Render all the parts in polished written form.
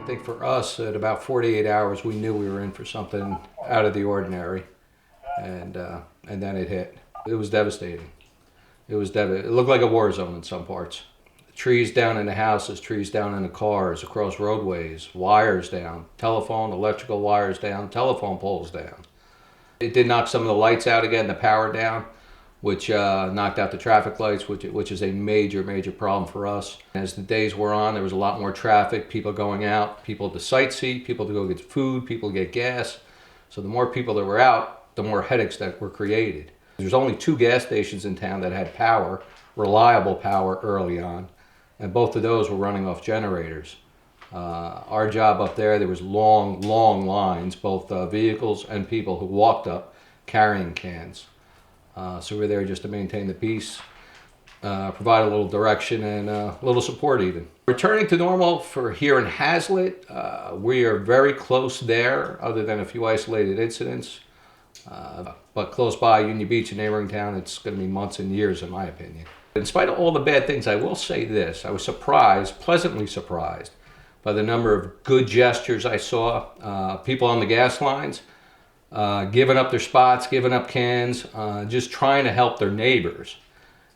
think for us, at about 48 hours, we knew we were in for something out of the ordinary, and then it hit. It was devastating. It looked like a war zone in some parts. Trees down in the houses, trees down in the cars, across roadways, wires down, telephone, electrical wires down, telephone poles down. It did knock some of the lights out again, the power down, which knocked out the traffic lights, which is a major, major problem for us. As the days wore on, there was a lot more traffic, people going out, people to sightsee, people to go get food, people to get gas. So the more people that were out, the more headaches that were created. There's only 2 gas stations in town that had power, reliable power early on, and both of those were running off generators. Our job up there was long, long lines, both vehicles and people who walked up carrying cans. So we were there just to maintain the peace, provide a little direction and a little support even. Returning to normal for here in Hazlitt, we are very close there, other than a few isolated incidents. But close by, Union Beach, a neighboring town, it's going to be months and years in my opinion. In spite of all the bad things, I will say this. I was surprised, pleasantly surprised, by the number of good gestures I saw. People on the gas lines giving up their spots, giving up cans, just trying to help their neighbors,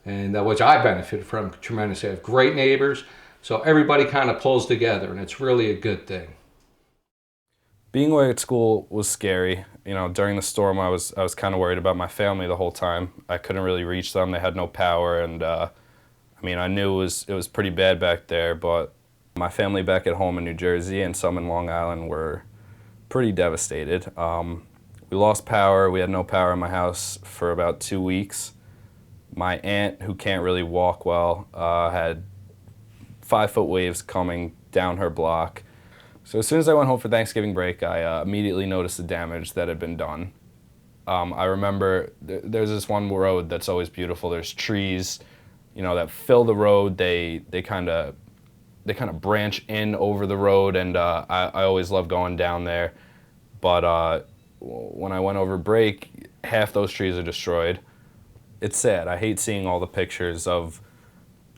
and which I benefited from tremendously. I have great neighbors, so everybody kind of pulls together, and it's really a good thing. Being away at school was scary. You know, during the storm, I was kind of worried about my family the whole time. I couldn't really reach them. They had no power, and I mean, I knew it was pretty bad back there. But my family back at home in New Jersey and some in Long Island were pretty devastated. We lost power. We had no power in my house for about 2 weeks. My aunt, who can't really walk well, had 5-foot waves coming down her block. So as soon as I went home for Thanksgiving break, I immediately noticed the damage that had been done. I remember there's this one road that's always beautiful. There's trees, you know, that fill the road. They kind of branch in over the road, and I always love going down there. But when I went over break, half those trees are destroyed. It's sad. I hate seeing all the pictures of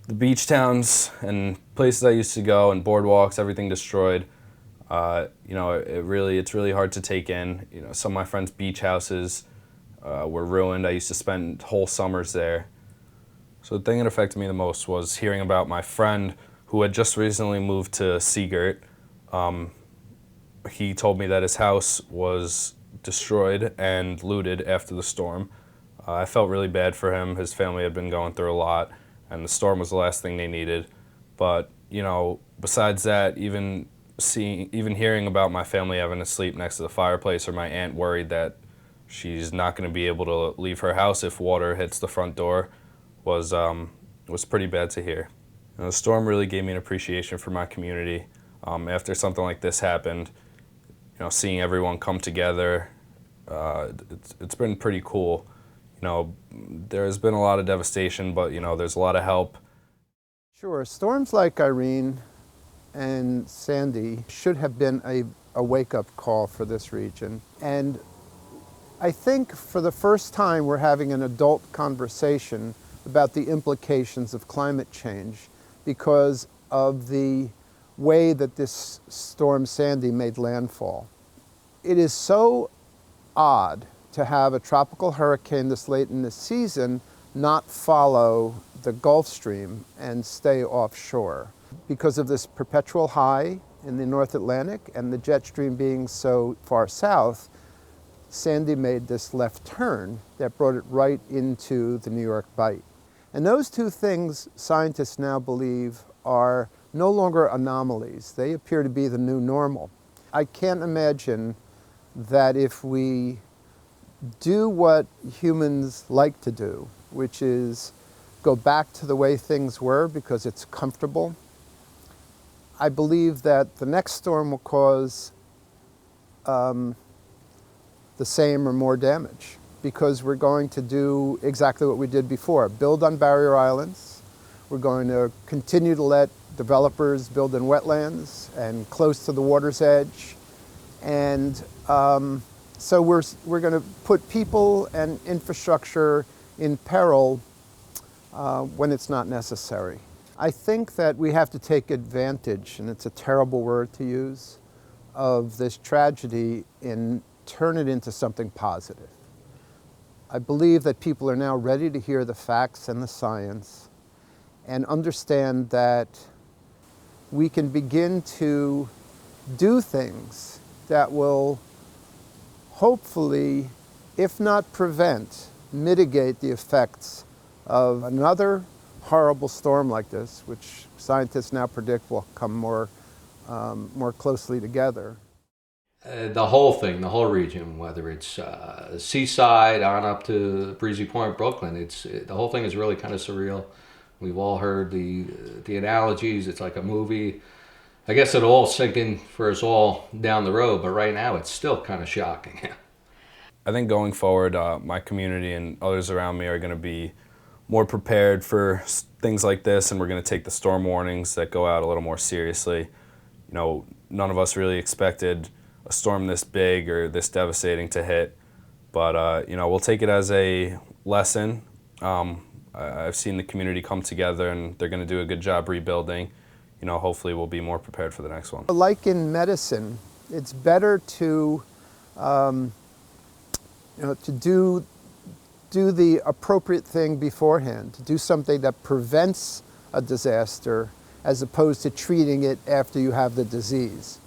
the beach towns and places I used to go and boardwalks, everything destroyed. You know, it's really hard to take in. You know, some of my friends' beach houses were ruined. I used to spend whole summers there. So the thing that affected me the most was hearing about my friend who had just recently moved to Seagirt. He told me that his house was destroyed and looted after the storm. I felt really bad for him. His family had been going through a lot, and the storm was the last thing they needed. But, you know, besides that, even hearing about my family having to sleep next to the fireplace, or my aunt worried that she's not going to be able to leave her house if water hits the front door, was pretty bad to hear. You know, the storm really gave me an appreciation for my community. After something like this happened, you know, seeing everyone come together, it's been pretty cool. You know, there's been a lot of devastation, but, you know, there's a lot of help. Sure, storms like Irene and Sandy should have been a wake-up call for this region. And I think for the first time we're having an adult conversation about the implications of climate change because of the way that this storm Sandy made landfall. It is so odd to have a tropical hurricane this late in the season not follow the Gulf Stream and stay offshore. Because of this perpetual high in the North Atlantic and the jet stream being so far south, Sandy made this left turn that brought it right into the New York Bight. And those two things, scientists now believe, are no longer anomalies. They appear to be the new normal. I can't imagine that if we do what humans like to do, which is go back to the way things were because it's comfortable, I believe that the next storm will cause the same or more damage because we're going to do exactly what we did before, build on barrier islands. We're going to continue to let developers build in wetlands and close to the water's edge. And so we're going to put people and infrastructure in peril when it's not necessary. I think that we have to take advantage, and it's a terrible word to use, of this tragedy and turn it into something positive. I believe that people are now ready to hear the facts and the science and understand that we can begin to do things that will hopefully, if not prevent, mitigate the effects of another horrible storm like this, which scientists now predict will come more closely together. The whole thing, the whole region, whether it's seaside on up to Breezy Point, Brooklyn, the whole thing is really kind of surreal. We've all heard the analogies. It's like a movie. I guess it'll all sink in for us all down the road, but right now it's still kind of shocking. I think going forward, my community and others around me are going to be more prepared for things like this, and we're going to take the storm warnings that go out a little more seriously. You know, none of us really expected a storm this big or this devastating to hit, but you know, we'll take it as a lesson. I've seen the community come together, and they're going to do a good job rebuilding. You know, hopefully we'll be more prepared for the next one. Like in medicine, it's better to do the appropriate thing beforehand, to do something that prevents a disaster as opposed to treating it after you have the disease.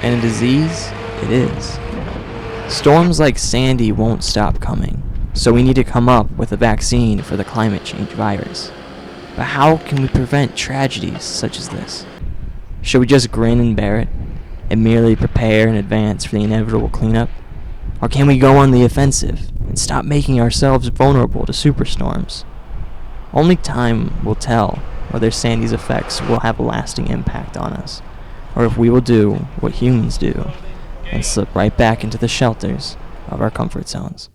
And a disease it is. Storms like Sandy won't stop coming, so we need to come up with a vaccine for the climate change virus. But how can we prevent tragedies such as this? Should we just grin and bear it, and merely prepare in advance for the inevitable cleanup? Or can we go on the offensive and stop making ourselves vulnerable to superstorms? Only time will tell whether Sandy's effects will have a lasting impact on us, or if we will do what humans do and slip right back into the shelters of our comfort zones.